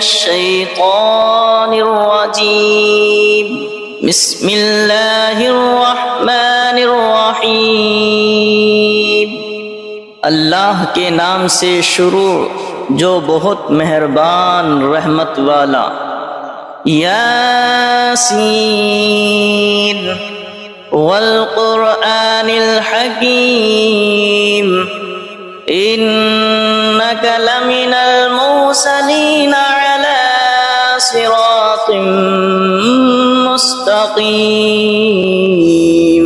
الشیطان الرجیم بسم اللہ الرحمن الرحیم اللہ کے نام سے شروع جو بہت مہربان رحمت والا۔ یاسین والقرآن الحکیم انک لمن المرسلین علی صراط مستقیم۔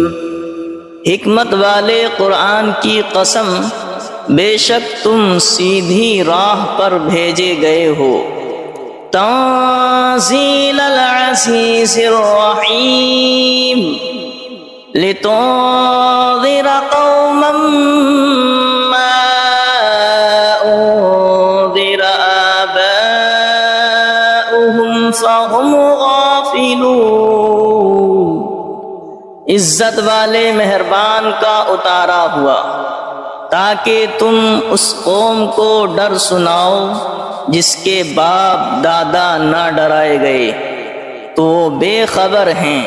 حکمت والے قرآن کی قسم، بے شک تم سیدھی راہ پر بھیجے گئے ہو۔ تنزیل العزیز الرحیم لتنذر قوما ما انذر آباؤهم فهم غافلون۔ عزت والے مہربان کا اتارا ہوا تاکہ تم اس قوم کو ڈر سناؤ جس کے باپ دادا نہ ڈرائے گئے تو وہ بے خبر ہیں۔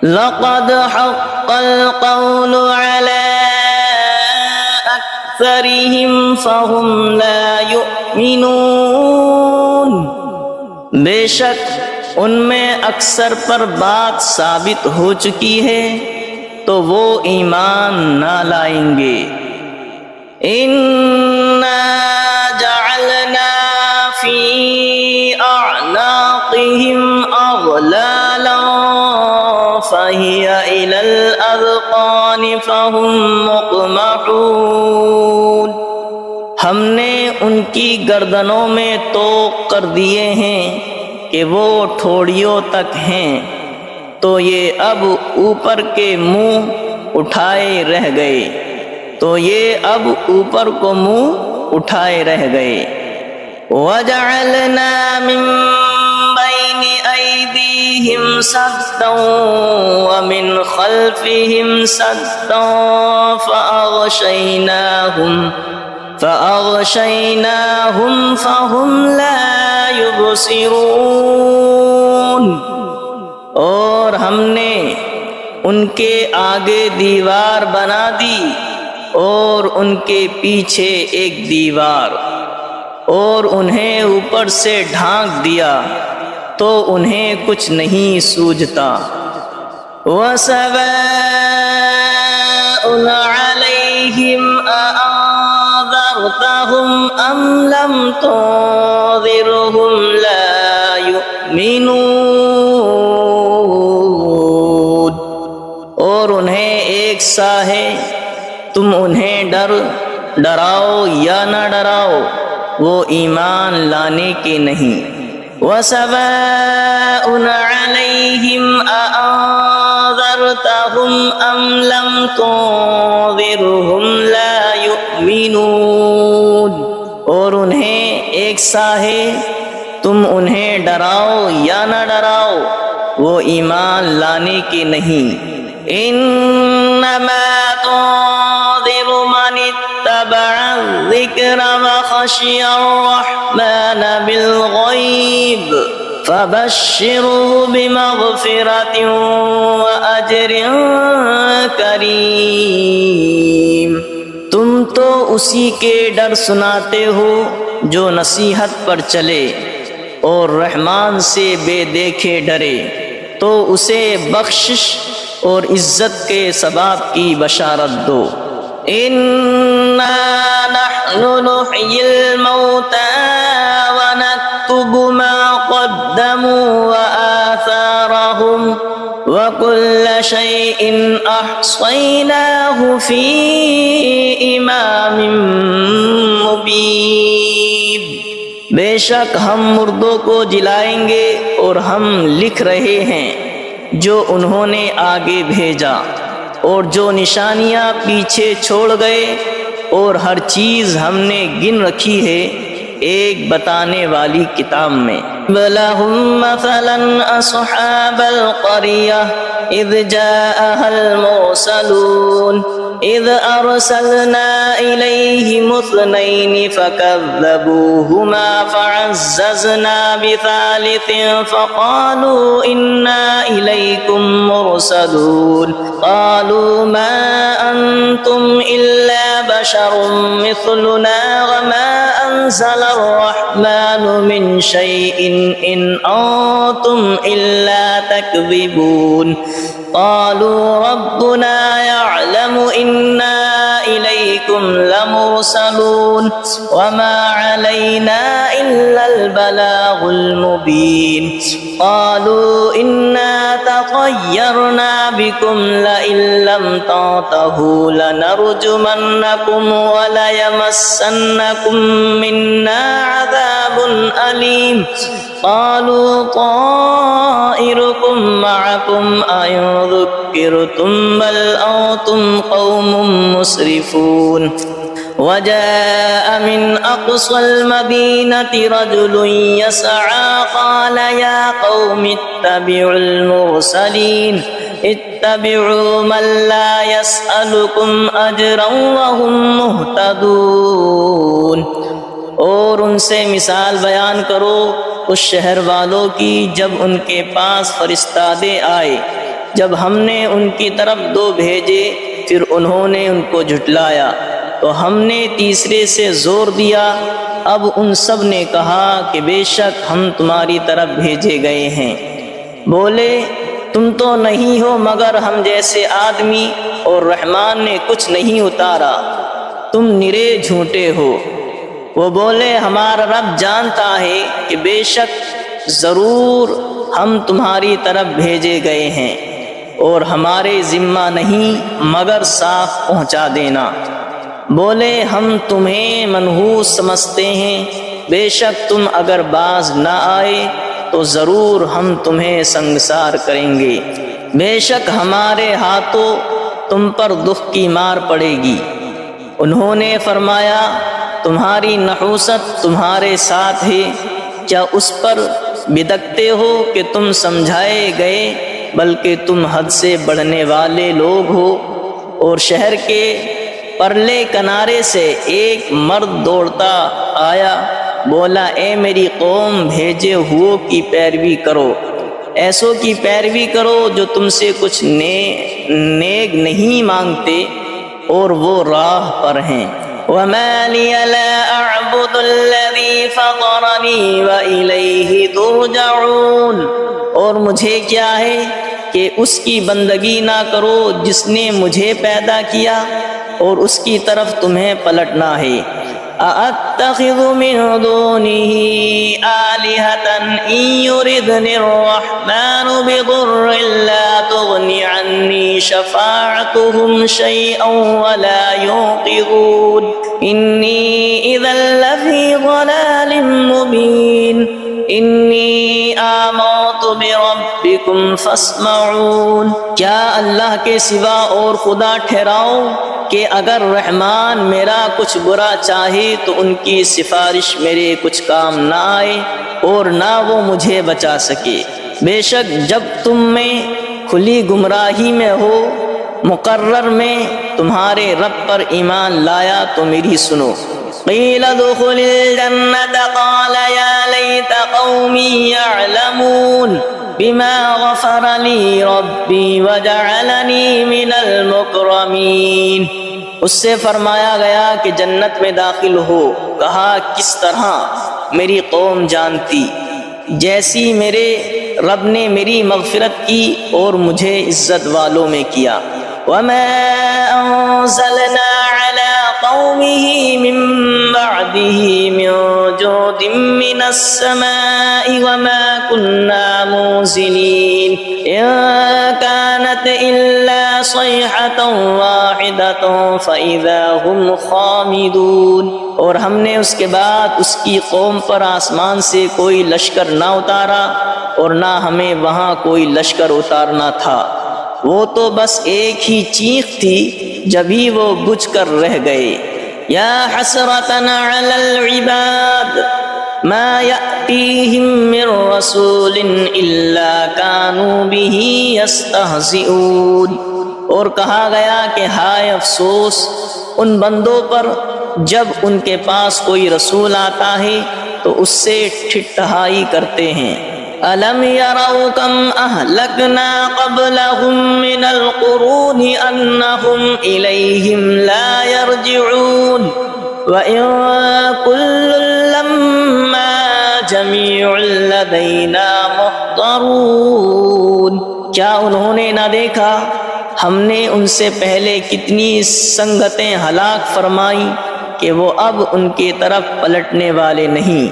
لقد حق القول على اکثرهم فهم لا يؤمنون۔ بے شک ان میں اکثر پر بات ثابت ہو چکی ہے تو وہ ایمان نہ لائیں گے۔ اِنَّا جَعَلْنَا فِي أَعْنَاقِهِمْ أَغْلَالًا فَهِيَ إِلَى الْأَذْقَانِ فَهُمْ مُقْمَحُونَ۔ ہم نے ان کی گردنوں میں طوق کر دیے ہیں کہ وہ ٹھوڑیوں تک ہیں، تو یہ اب اوپر کے منہ اٹھائے رہ گئے، تو یہ اب اوپر کو منہ اٹھائے رہ گئے۔ وَجَعَلْنَا مِن بَيْنِ أَيْدِيهِمْ سَدًّا وَمِنْ خَلْفِهِمْ سَدًّا فَأَغْشَيْنَاهُمْ فَهُمْ لَا يُبْصِرُونَ۔ اور ہم نے ان کے آگے دیوار بنا دی اور ان کے پیچھے ایک دیوار، اور انہیں اوپر سے ڈھانک دیا تو انہیں کچھ نہیں سوجھتا۔ وَسَوَاءٌ عَلَيْهِمْ أَأَنذَرْتَهُمْ أَمْ لَمْ تُنذِرْهُمْ لَا يُؤْمِنُونَ۔ اور انہیں ایک سا ہے، تم انہیں ڈراؤ یا نہ ڈراؤ، وہ ایمان لانے کے نہیں۔ وَسَوَاءٌ عَلَيْهِمْ أَأَنذَرْتَهُمْ أَمْ لَمْ تُنذِرْهُمْ لَا يُؤْمِنُونَ۔ اور انہیں ایک سا ہے، تم انہیں ڈراؤ یا نہ ڈراؤ، وہ ایمان لانے کے نہیں۔ انما تنذر من اتبع الذکر وخشی الرحمن بالغیب فبشره بمغفرة وأجر کریم۔ تم تو اسی کے ڈر سناتے ہو جو نصیحت پر چلے اور رحمان سے بے دیکھے ڈرے، تو اسے بخشش اور عزت کے ثواب کی بشارت دو۔ اِنَّا نَحْنُ نُحْيِي الْمَوْتَى وَنَكْتُبُ مَا قَدَّمُوا وَآثَارَهُمْ وَكُلَّ شَيْءٍ أَحْصَيْنَاهُ فِي إِمَامٍ مُبِينٍ۔ بے شک ہم مردوں کو جلائیں گے اور ہم لکھ رہے ہیں جو انہوں نے آگے بھیجا اور جو نشانیاں پیچھے چھوڑ گئے، اور ہر چیز ہم نے گن رکھی ہے ایک بتانے والی کتاب میں۔ وَلَهُمْ مَثَلًا أَصْحَابَ الْقَرْيَةِ إِذْ جَاءَهَا الْمُرْسَلُونَ إذ أرسلنا إليهم اثنين فكذبوهما فعززنا بثالث فقالوا إنا إليكم مرسلون قالوا ما أنتم إلا بشر مثلنا وما أنزل الرحمن من شيء إن أنتم إلا تكذبون قالوا ربنا يعلم إنا إليكم لمرسلون وما علينا إلا البلاغ المبين قالوا إنا تطيرنا بكم لئن لم تنتهوا لنرجمنكم وليمسنكم منا عذاب أليم قالوا طائركم معكم أئن ذكرتم بل أنتم قوم مسرفون وجاء من أقصى المدينة رجل يسعى قال يا قوم اتبعوا المرسلين اتبعوا من لا يسألكم أجرا وهم مهتدون اور ان سے مثال بیان کرو اس شہر والوں کی جب ان کے پاس فرستادے آئے، جب ہم نے ان کی طرف دو بھیجے پھر انہوں نے ان کو جھٹلایا تو ہم نے تیسرے سے زور دیا۔ اب ان سب نے کہا کہ بے شک ہم تمہاری طرف بھیجے گئے ہیں۔ بولے تم تو نہیں ہو مگر ہم جیسے آدمی اور رحمان نے کچھ نہیں اتارا، تم نرے جھوٹے ہو۔ وہ بولے ہمارا رب جانتا ہے کہ بے شک ضرور ہم تمہاری طرف بھیجے گئے ہیں اور ہمارے ذمہ نہیں مگر صاف پہنچا دینا۔ بولے ہم تمہیں منحوس سمجھتے ہیں، بے شک تم اگر باز نہ آئے تو ضرور ہم تمہیں سنگسار کریں گے، بے شک ہمارے ہاتھوں تم پر دکھ کی مار پڑے گی۔ انہوں نے فرمایا تمہاری نحوست تمہارے ساتھ ہے، کیا اس پر بدکتے ہو کہ تم سمجھائے گئے، بلکہ تم حد سے بڑھنے والے لوگ ہو۔ اور شہر کے پرلے کنارے سے ایک مرد دوڑتا آیا، بولا اے میری قوم بھیجے ہوئوں کی پیروی کرو، ایسوں کی پیروی کرو جو تم سے کچھ نیک نہیں مانگتے اور وہ راہ پر ہیں۔ وَمَا لِيَ لَا أَعْبُدُ الَّذِي فَطَرَنِي وَإِلَيْهِ تُرْجَعُونَ، اور مجھے کیا ہے کہ اس کی بندگی نہ کرو جس نے مجھے پیدا کیا اور اس کی طرف تمہیں پلٹنا ہے۔ أَأَتَّخِذُ مِن دُونِهِ آلِهَةً إِن يُرِدْنِ الرَّحْمَنُ بِضُرٍّ لَّا تُغْنِ عَنِّي شَفَاعَتُهُمْ شَيْئًا وَلَا يُنقِذُونِ إِنِّي إِذًا لَّفِي ضَلَالٍ مُّبِينٍ إِنِّي آمَنتُ بِرَبِّكُمْ فَاسْمَعُونِ، کیا اللہ کے سوا اور خدا ٹھہراؤ کہ اگر رحمان میرا کچھ برا چاہے تو ان کی سفارش میرے کچھ کام نہ آئے اور نہ وہ مجھے بچا سکے۔ بے شک جب تم میں کھلی گمراہی میں ہو، مقرر میں تمہارے رب پر ایمان لایا تو میری سنو۔ قیل ادخل الجنة قال یا لیت قومی یعلمون بما غفر لی ربی وجعلنی من المکرمین، اس سے فرمایا گیا کہ جنت میں داخل ہو، کہا کس طرح میری قوم جانتی، جیسی میرے رب نے میری مغفرت کی اور مجھے عزت والوں میں کیا۔ وما انزلنا على قومه من بعده من جود من السماء وما كنا منزلين إن كانت إلا صيحة واحدة فإذا هم خامدون، اور ہم نے اس کے بعد اس کی قوم پر آسمان سے کوئی لشکر نہ اتارا اور نہ ہمیں وہاں کوئی لشکر اتارنا تھا، وہ تو بس ایک ہی چیخ تھی جبھی وہ بجھ کر رہ گئے۔ یا حسرتنا علی العباد ما یأتیہم من رسول الا کانوا به یستہزئون، اور کہا گیا کہ ہائے افسوس ان بندوں پر جب ان کے پاس کوئی رسول آتا ہے تو اس سے ٹھٹھائی کرتے ہیں۔ أَلَمْ يَرَوْا كَمْ أَهْلَكْنَا قَبْلَهُمْ مِنَ الْقُرُونِ أَنَّهُمْ إِلَيْهِمْ لَا يَرْجِعُونَ وَإِن كُلٌّ لَّمَّا جَمِيعٌ لَّدَيْنَا مُحْضَرُونَ۔ کیا انہوں نے نہ دیکھا ہم نے ان سے پہلے کتنی سنگتیں ہلاک فرمائیں کہ وہ اب ان کی طرف پلٹنے والے نہیں،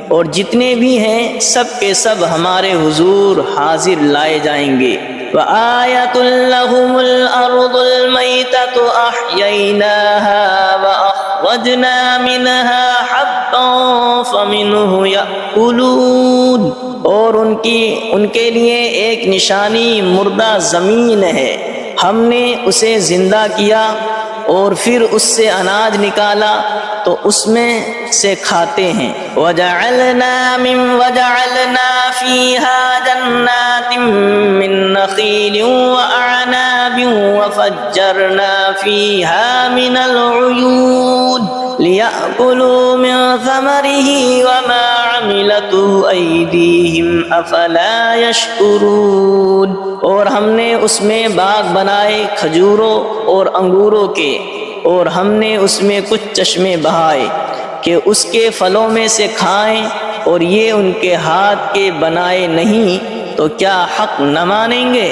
اور جتنے بھی ہیں سب کے سب ہمارے حضور حاضر لائے جائیں گے۔ وَآيَةٌ لَّهُمُ الْأَرْضُ الْمَيْتَةُ أَحْيَيْنَاهَا وَأَخْرَجْنَا مِنْهَا حَبًّا فَمِنْهُ يَأْكُلُونَ۔ اور ان کے لیے ایک نشانی مردہ زمین ہے، ہم نے اسے زندہ کیا اور پھر اس سے اناج نکالا تو اس میں سے کھاتے ہیں۔ وَجَعَلْنَا فِيهَا جَنَّاتٍ مِّن نَّخِيلٍ وَأَعْنَابٍ وَفَجَّرْنَا فِيهَا مِنَ الْعُيُونِ لِيَأْكُلُوا مِن ثَمَرِهِ وَمَا عَمِلَتْهُ أَيْدِيهِمْ أَفَلَا يَشْكُرُونَ۔ اور ہم نے اس میں باغ بنائے کھجوروں اور انگوروں کے، اور ہم نے اس میں کچھ چشمے بہائے کہ اس کے پھلوں میں سے کھائیں، اور یہ ان کے ہاتھ کے بنائے نہیں تو کیا حق نہ مانیں گے؟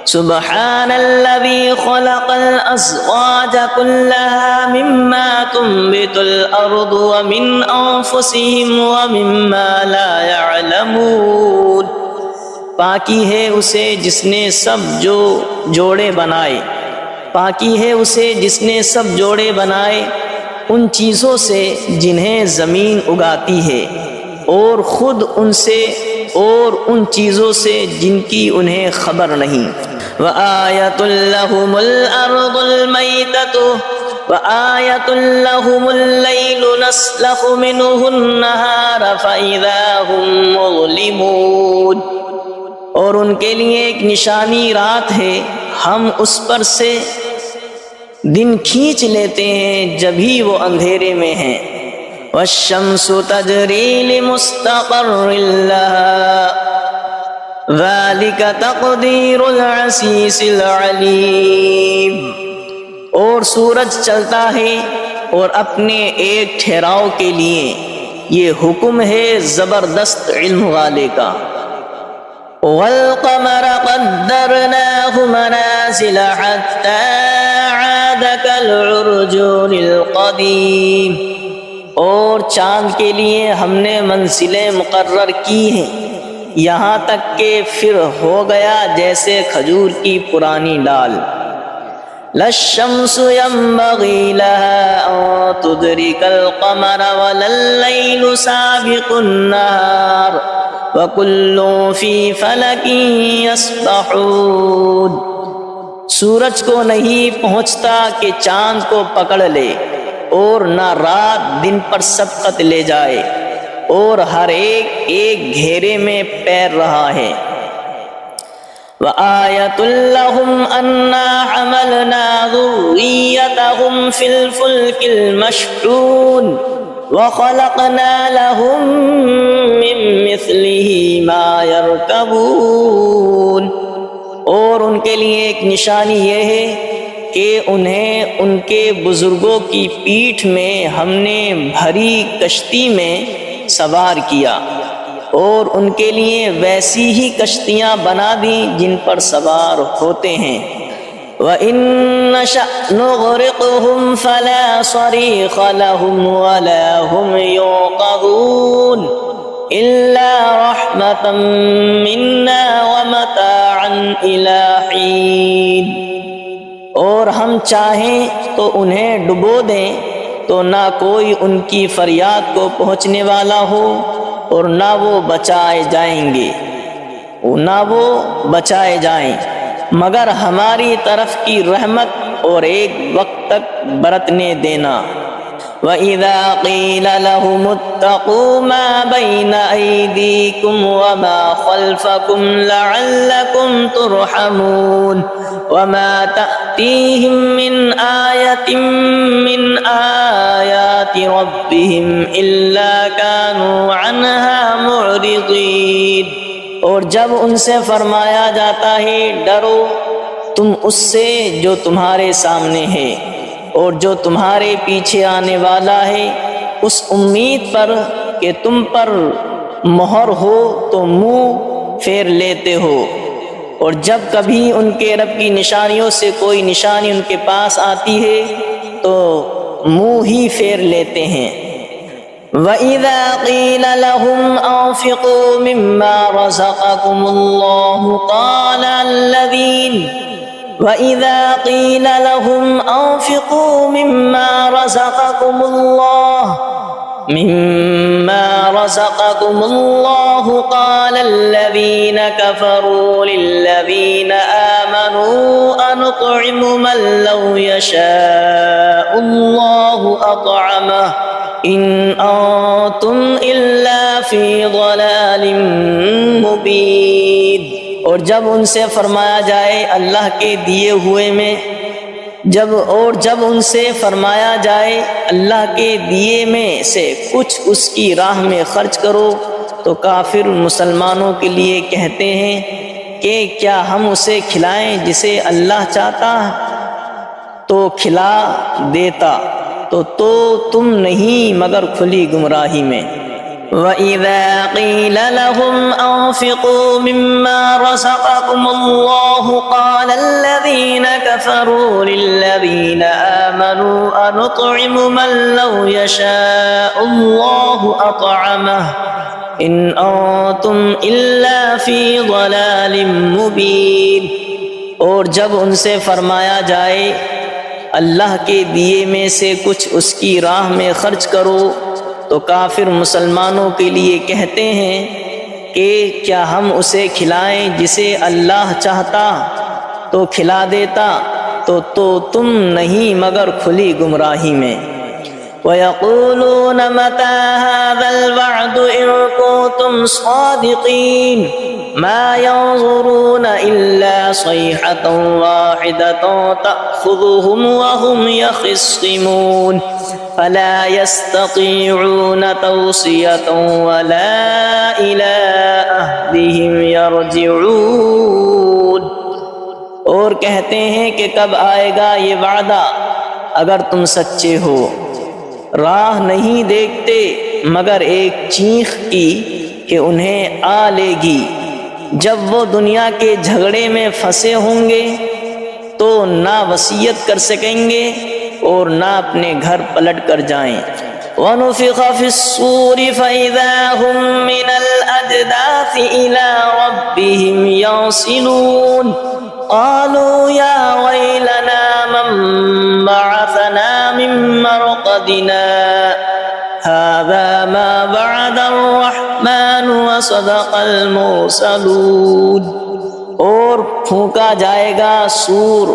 سبحان الذي خلق الأزواج كلها مما تنبت الأرض ومن أنفسهم ومما لا يعلمون۔ پاکی ہے اسے جس نے سب جوڑے بنائے، پاکی ہے اسے جس نے سب جوڑے بنائے ان چیزوں سے جنہیں زمین اگاتی ہے، اور خود ان سے اور ان چیزوں سے جن کی انہیں خبر نہیں۔ وَآيَةٌ لَّهُمُ الْأَرْضُ الْمَيْتَةُ وَآيَةٌ لَّهُمُ اللَّيْلُ نَسْلَخُ مِنْهُ النَّهَارَ فَإِذَا هُمْ مُظْلِمُونَ۔ اور ان کے لیے ایک نشانی رات ہے، ہم اس پر سے دن کھینچ لیتے ہیں جبھی وہ اندھیرے میں ہیں۔ وَالشَّمْسُ تَجْرِي لِمُسْتَقَرٍّ لَّهَا ذَلِكَ تَقْدِيرُ الْعَزِيزِ الْعَلِيمِ۔ اور سورج چلتا ہے اور اپنے ایک ٹھہراؤ کے لیے، یہ حکم ہے زبردست علم والے کا۔ وَالْقَمَرَ قَدَّرْنَاهُ مَنَازِلَ حَتَّى عَادَ كَالْعُرْجُونِ الْقَدِيمِ۔ اور چاند کے لیے ہم نے منزلیں مقرر کی ہیں یہاں تک کہ پھر ہو گیا جیسے کھجور کی پرانی ڈال۔ لَا الشَّمْسُ يَنبَغِي لَهَا أَن تُدْرِكَ الْقَمَرَ وَلَا اللَّيْلُ سَابِقُ النَّهَارِ وَكُلٌّ فِي فَلَكٍ يَسْبَحُونَ۔ سورج کو نہیں پہنچتا کہ چاند کو پکڑ لے، اور نہ رات دن پر سبقت لے جائے، اور ہر ایک گھیرے میں پیر رہا ہے۔ وَآيَةٌ لَّهُمْ أَنَّا حَمَلْنَا ذُرِّيَّتَهُمْ فِي الْفُلْكِ الْمَشْحُونِ وَخَلَقْنَا لَهُم مِّن مِّثْلِهِ مَا يَرْكَبُونَ۔ اور ان کے لیے ایک نشانی یہ ہے کہ انہیں ان کے بزرگوں کی پیٹھ میں ہم نے بھری کشتی میں سوار کیا، اور ان کے لیے ویسی ہی کشتیاں بنا دیں جن پر سوار ہوتے ہیں۔ وَإِن نَّشَأْ نُغْرِقْهُمْ فَلَا صَرِيخَ لَهُمْ وَلَا هُمْ يُنقَذُونَ إِلَّا رَحْمَةً مِّنَّا وَمَتَاعًا إِلَىٰ حِينٍ۔ اور ہم چاہیں تو انہیں ڈبو دیں تو نہ کوئی ان کی فریاد کو پہنچنے والا ہو، اور نہ وہ بچائے جائیں مگر ہماری طرف کی رحمت اور ایک وقت تک برتنے دینا۔ وَإِذَا قِيلَ لَهُمُ اتَّقُوا مَا بَيْنَ أَيْدِيكُمْ وَمَا خَلْفَكُمْ لَعَلَّكُمْ تُرْحَمُونَ وَمَا تَأْتِيهِمْ مِنْ آيَةٍ مِنْ آيَاتِ رَبِّهِمْ إِلَّا كَانُوا عَنْهَا مُعْرِضِينَ۔ اور جب ان سے فرمایا جاتا ہے ڈرو تم اس سے جو تمہارے سامنے ہے اور جو تمہارے پیچھے آنے والا ہے، اس امید پر کہ تم پر مہر ہو تو منہ پھیر لیتے ہو، اور جب کبھی ان کے رب کی نشانیوں سے کوئی نشانی ان کے پاس آتی ہے تو منہ ہی پھیر لیتے ہیں۔ وَإِذَا قِيلَ لَهُمْ أَنفِقُوا مِمَّا رَزَقَكُمُ اللَّهُ وَإِذَا قِيلَ لَهُمْ أَنفِقُوا مِمَّا رَزَقَكُمُ اللَّهُ قَالَ الَّذِينَ كَفَرُوا لِلَّذِينَ آمَنُوا أَنُطْعِمُ مَن لَّوْ يَشَاءُ اللَّهُ أَطْعَمَهُ إِنْ أَنتُمْ إِلَّا فِي ضَلَالٍ مُّبِينٍ۔ اور جب ان سے فرمایا جائے اللہ کے دیے ہوئے میں جب ان سے فرمایا جائے اللہ کے دیے میں سے کچھ اس کی راہ میں خرچ کرو تو کافر مسلمانوں کے لیے کہتے ہیں کہ کیا ہم اسے کھلائیں جسے اللہ چاہتا تو کھلا دیتا، تو تم نہیں مگر کھلی گمراہی میں۔ وَإِذَا قِيلَ لَهُمْ أَنفِقُوا مِمَّا رَزَقَكُمُ اللَّهُ قَالَ الَّذِينَ كَفَرُوا لِلَّذِينَ آمَنُوا أَنُطْعِمُ مَن لَّوْ يَشَاءُ اللَّهُ أَطْعَمَهُ إِنْ أَنتُمْ إِلَّا فِي ضَلَالٍ مُّبِينٍ۔ اور جب ان سے فرمایا جائے اللہ کے دیے میں سے کچھ اس کی راہ میں خرچ کرو تو کافر مسلمانوں کے لیے کہتے ہیں کہ کیا ہم اسے کھلائیں جسے اللہ چاہتا تو کھلا دیتا، تو تم نہیں مگر کھلی گمراہی میں۔ وَيَقُولُونَ مَتَىٰ هَٰذَا الْوَعْدُ إِن كُنتُمْ صَادِقِينَ مَا يَنظُرُونَ إِلَّا صَيْحَةً وَاحِدَةً تَأْخُذُهُمْ وَهُمْ يَخِصِّمُونَ فَلَا يَسْتَطِيعُونَ تَوْصِيَةً وَلَا إِلَىٰ أَهْلِهِمْ يَرْجِعُونَ۔ اور کہتے ہیں کہ کب آئے گا یہ وعدہ اگر تم سچے ہو، راہ نہیں دیکھتے مگر ایک چیخ کی کہ انہیں آ لے گی، جب وہ دنیا کے جھگڑے میں پھنسے ہوں گے تو نہ وصیت کر سکیں گے اور نہ اپنے گھر پلٹ کر جائیں۔ وَنُفِخَ فِي الصُّورِ فَإِذَا هُم مِّنَ الْأَجْدَاثِ إِلَىٰ رَبِّهِمْ يَنسِلُونَ قَالُوا يَا وَيْلَنَا مَن بَعَثَنَا مِن مَّرْقَدِنَا هَٰذَا مَا وَعَدَ الرَّحْمَٰنُ وَصَدَقَ الْمُرْسَلُونَ۔ اور پھونکا جائے گا سور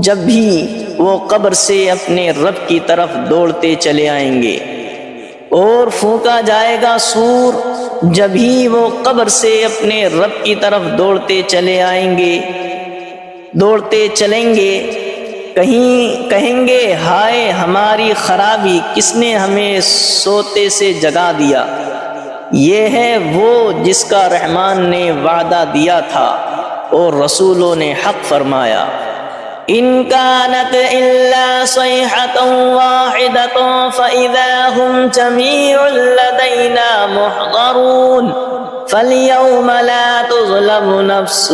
جب بھی وہ قبر سے اپنے رب کی طرف دوڑتے چلے آئیں گے، اور پھونکا جائے گا سور جب ہی وہ قبر سے اپنے رب کی طرف دوڑتے چلیں گے، کہیں گے ہائے ہماری خرابی، کس نے ہمیں سوتے سے جگا دیا۔ یہ ہے وہ جس کا رحمان نے وعدہ دیا تھا اور رسولوں نے حق فرمایا۔ إِن كَانَتْ إِلَّا صَيْحَةً وَاحِدَةً فَإِذَا هُمْ جَمِيعٌ لَّدَيْنَا مُحْضَرُونَ فَالْيَوْمَ لَا تُظْلَمُ نَفْسٌ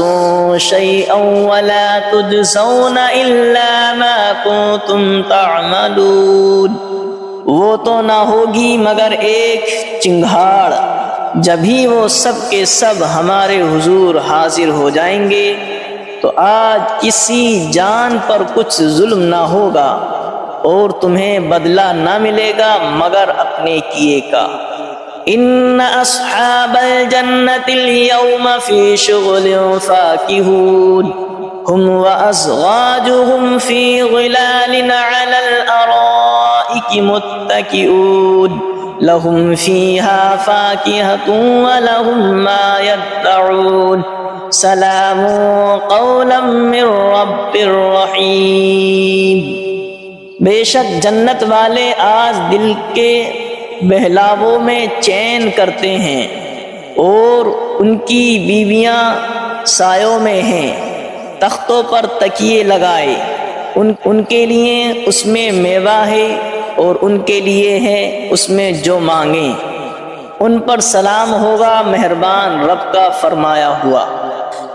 شَيْئًا وَلَا تُجْزَوْنَ إِلَّا مَا كُنتُمْ تَعْمَلُونَ۔ وہ تو نہ ہوگی مگر ایک چنگھاڑ، جبھی وہ سب کے سب ہمارے حضور حاضر ہو جائیں گے تو آج کسی جان پر کچھ ظلم نہ ہوگا اور تمہیں بدلہ نہ ملے گا مگر اپنے کیے کا۔ ان اصحاب الجنة اليوم في شغل فاكهون هم وازواجهم في ظلال على الارائك الارائك متكئون لهم فيها فاكهة ولهم ما يدعون سلام قولا من رب رحیم۔ بے شک جنت والے آج دل کے بہلاووں میں چین کرتے ہیں، اور ان کی بیویاں سایوں میں ہیں، تختوں پر تکیے لگائے، ان کے لیے اس میں میوہ ہے اور ان کے لیے ہے اس میں جو مانگیں، ان پر سلام ہوگا مہربان رب کا فرمایا ہوا۔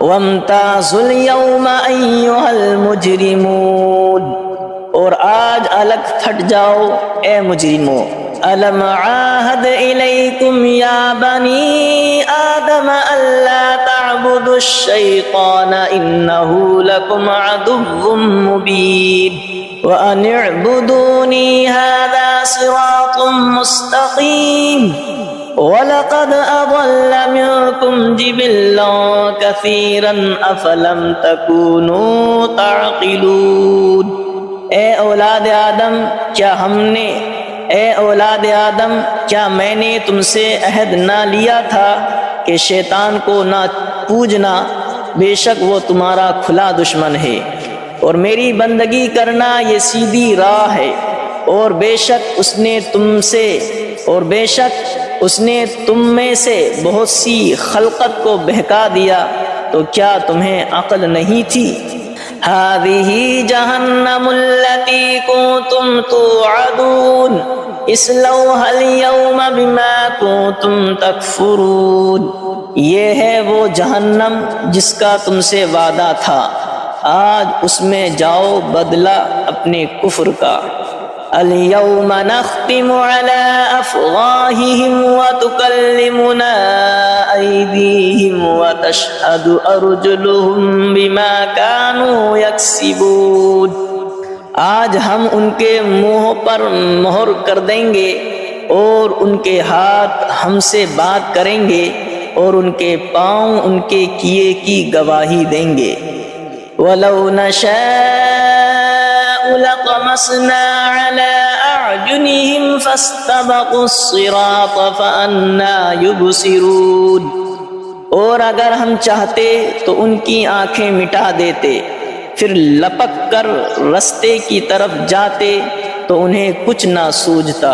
وَامْتَازُوا الْيَوْمَ أَيُّهَا الْمُجْرِمُونَ، اور آج الگ پھٹ جاؤ اے مجرموں۔ أَلَمْ عَاهَدْ إِلَيْكُمْ يَا بَنِي آدَمَ أَلَّا تَعْبُدُوا الشَّيْطَانَ إِنَّهُ لَكُمْ عَدُوٌّ مُّبِينٌ وَأَنِ اعْبُدُونِي هَذَا صِرَاطٌ مُّسْتَقِيمٌ وَلَقَدْ أَضَلَّ مِنكُمْ جِبِلًّا كَثِيرًا أَفَلَمْ تَكُونُوا تَعْقِلُونَ۔ اے اولاد آدم کیا میں نے تم سے عہد نہ لیا تھا کہ شیطان کو نہ پوجنا، بے شک وہ تمہارا کھلا دشمن ہے، اور میری بندگی کرنا یہ سیدھی راہ ہے، اور بے شک اس نے تم میں سے بہت سی خلقت کو بہکا دیا، تو کیا تمہیں عقل نہیں تھی؟ هذه جہنم التي كنتم توعدون اصلوها اليوم بما كنتم تکفرون، یہ ہے وہ جہنم جس کا تم سے وعدہ تھا، آج اس میں جاؤ بدلہ اپنے کفر کا۔ اليوم نختم على أفواههم وتكلمنا أيديهم وتشهد أرجلهم بما كانوا يكسبون، آج ہم ان کے منہ پر مہر کر دیں گے، اور ان کے ہاتھ ہم سے بات کریں گے، اور ان کے پاؤں ان کے کیے کی گواہی دیں گے۔ وَلَوْ نَشَاءُ لَطَمَسْنَا عَلَىٰ أَعْيُنِهِمْ فَاسْتَبَقُوا الصِّرَاطَ فَأَنَّىٰ يُبْصِرُونَ، اور اگر ہم چاہتے تو ان کی آنکھیں مٹا دیتے، پھر لپک کر رستے کی طرف جاتے تو انہیں کچھ نہ سوجھتا۔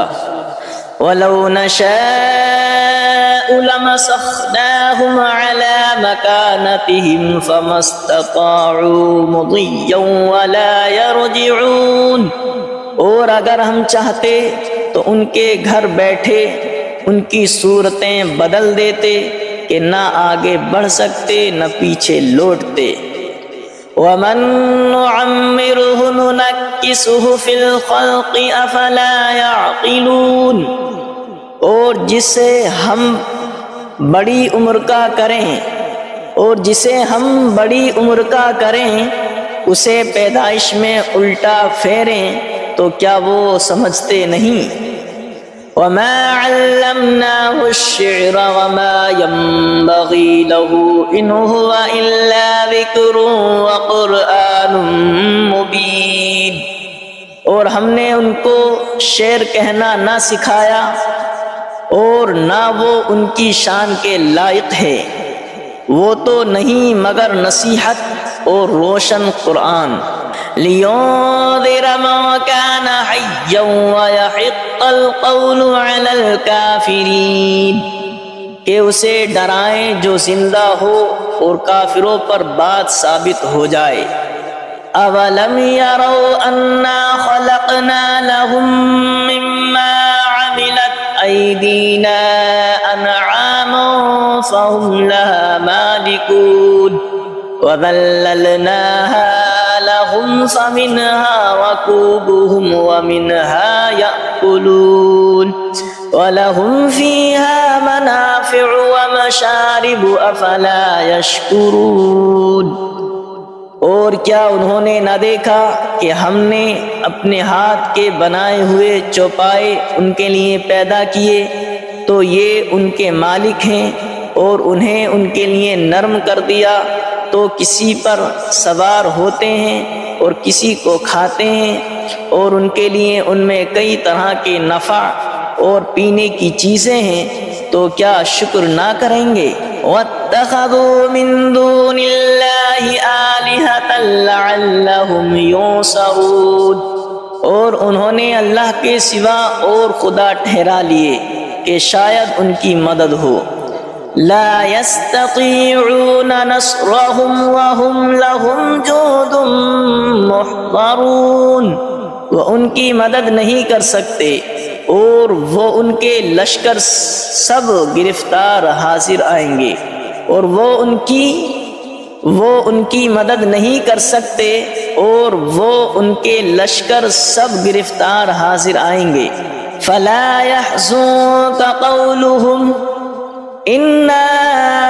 وَلَوْ نَشَاءُ لَمَسَخْنَاهُمْ عَلَىٰ مَكَانَتِهِمْ فَمَا اسْتَطَاعُوا مُضِيًّا وَلَا يَرْجِعُونَ، اور اگر ہم چاہتے تو ان کے گھر بیٹھے ان کی صورتیں بدل دیتے کہ نہ آگے بڑھ سکتے نہ پیچھے لوٹتے۔ وَمَن نُّعَمِّرْهُ نُنَكِّسْهُ فِي الْخَلْقِ أَفَلَا يَعْقِلُونَ، اور جسے ہم بڑی عمر کا کریں اسے پیدائش میں الٹا پھیریں تو کیا وہ سمجھتے نہیں؟ وَمَا عَلَّمْنَاهُ الشِّعْرَ وَمَا يَنبَغِي لَهُ إِنْ هُوَ إِلَّا ذِكْرٌ وَقُرْآنٌ مُبِينٌ، اور ہم نے ان کو شعر کہنا نہ سکھایا، اور نہ وہ ان کی شان کے لائق ہے، وہ تو نہیں مگر نصیحت اور روشن قرآن۔ لِيُنذِرَ مَن كَانَ حَيًّا وَيَحِقَّ الْقَوْلُ عَلَى الْكَافِرِينَ، کہ اسے ڈرائیں جو زندہ ہو اور کافروں پر بات ثابت ہو جائے۔ أَوَلَمْ يَرَوْا أَنَّا خَلَقْنَا لَهُم مِّمَّا عَمِلَتْ أَيْدِينَا أَنْعَامًا فَهُمْ لَهَا مَالِكُونَ وَذَلَّلْنَاهَا لَهُمْ فَمِنْهَا رَكُوبُهُمْ وَمِنْهَا يَأْكُلُونَ وَلَهُمْ فِيهَا مَنَافِعُ وَمَشَارِبُ أَفَلَا يَشْكُرُونَ، اور کیا انہوں نے نہ دیکھا کہ ہم نے اپنے ہاتھ کے بنائے ہوئے چوپائے ان کے لیے پیدا کیے، تو یہ ان کے مالک ہیں، اور انہیں ان کے لیے نرم کر دیا تو کسی پر سوار ہوتے ہیں اور کسی کو کھاتے ہیں، اور ان کے لیے ان میں کئی طرح کے نفع اور پینے کی چیزیں ہیں، تو کیا شکر نہ کریں گے؟ وَاتَّخَذُوا مِن دُونِ اللَّهِ آلِهَةً لَعَلَّهُمْ يُنصَرُونَ، اور انہوں نے اللہ کے سوا اور خدا ٹھہرا لیے کہ شاید ان کی مدد ہو۔ لا يستطيعون نصرهم وهم لهم جند محضرون، وہ ان کی مدد نہیں کر سکتے اور وہ ان کے لشکر سب گرفتار حاضر آئیں گے، اور وہ ان کی مدد نہیں کر سکتے اور وہ ان کے لشکر سب گرفتار حاضر آئیں گے۔ فلا يحزنك قولهم انا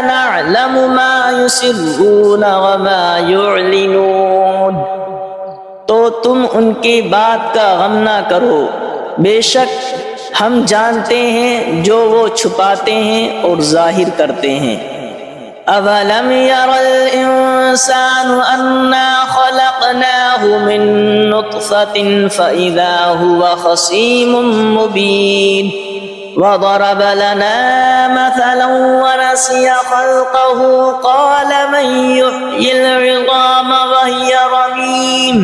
نعلم ما يسرون وما يعلنون، تو تم ان کی بات کا غم نہ کرو، بے شک ہم جانتے ہیں جو وہ چھپاتے ہیں اور ظاہر کرتے ہیں۔ اولم ير الانسان انا خلقناه من نطفة فاذا هو خصيم مبين، وضرب لنا مثلا ونسي خلقه قال من يحيي العظام وهي رميم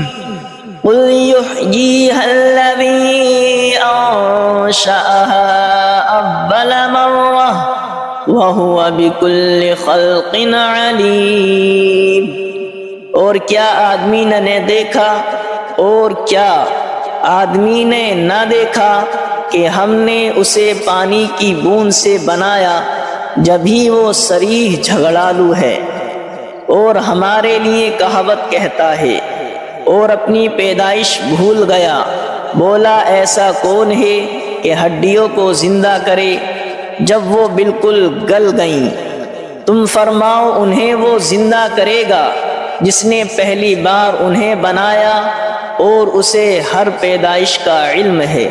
قل يحييها الذي أنشأها أول مرة وهو بكل خلق عليم، اور کیا آدمی نے دیکھا اور کیا آدمی نے نہ دیکھا کہ ہم نے اسے پانی کی بوند سے بنایا جبھی وہ صریح جھگڑالو ہے، اور ہمارے لیے کہاوت کہتا ہے اور اپنی پیدائش بھول گیا، بولا ایسا کون ہے کہ ہڈیوں کو زندہ کرے جب وہ بالکل گل گئیں؟ تم فرماؤ انہیں وہ زندہ کرے گا جس نے پہلی بار انہیں بنایا اور اسے ہر پیدائش کا علم ہے۔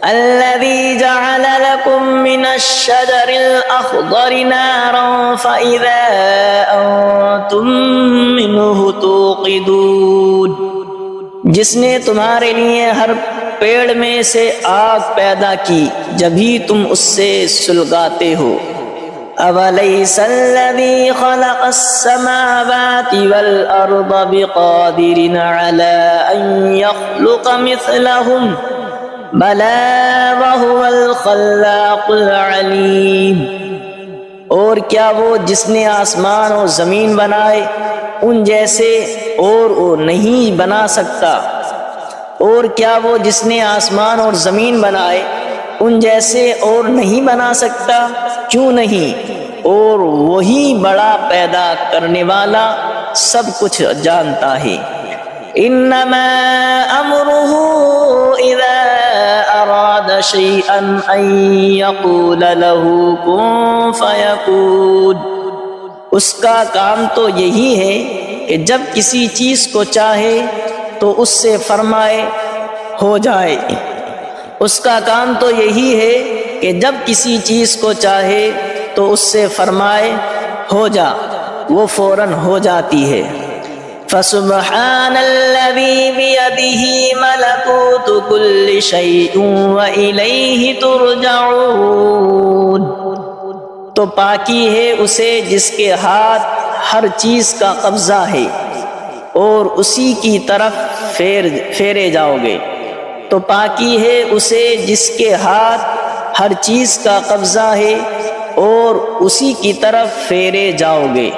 الذي جعل لكم من الشجر الأخضر نارا فإذا أنتم منه توقدون، جس نے تمہارے لیے ہر پیڑ میں سے آگ پیدا کی جبھی تم اس سے سلگاتے ہو۔ أَوَلَيْسَ الَّذِي خَلَقَ السَّمَاوَاتِ وَالْأَرْضَ بِقَادِرٍ عَلَىٰ أَن يَخْلُقَ مِثْلَهُمْ بَلَىٰ وَهُوَ الْخَلَّاقُ الْعَلِيمُ، اور کیا وہ جس نے آسمان اور زمین بنائے ان جیسے اور وہ نہیں بنا سکتا؟ اور کیا وہ جس نے آسمان اور زمین بنائے ان جیسے اور نہیں بنا سکتا؟ کیوں نہیں، اور وہی بڑا پیدا کرنے والا سب کچھ جانتا ہے۔ انما امره اذا اراد شيئا ان يقول له كن فيكون، اس کا کام تو یہی ہے کہ جب کسی چیز کو چاہے تو اس سے فرمائے ہو جائے۔ اس کا کام تو یہی ہے کہ جب کسی چیز کو چاہے تو اس سے فرمائے ہو جا، وہ فوراً ہو جاتی ہے۔ فسبحان الذي بيده ملكوت كل شيء وإليه ترجعون، تو پاکی ہے اسے جس کے ہاتھ ہر چیز کا قبضہ ہے اور اسی کی طرف پھیرے جاؤ گے۔ تو پاکی ہے اسے جس کے ہاتھ ہر چیز کا قبضہ ہے اور اسی کی طرف پھیرے جاؤ گے۔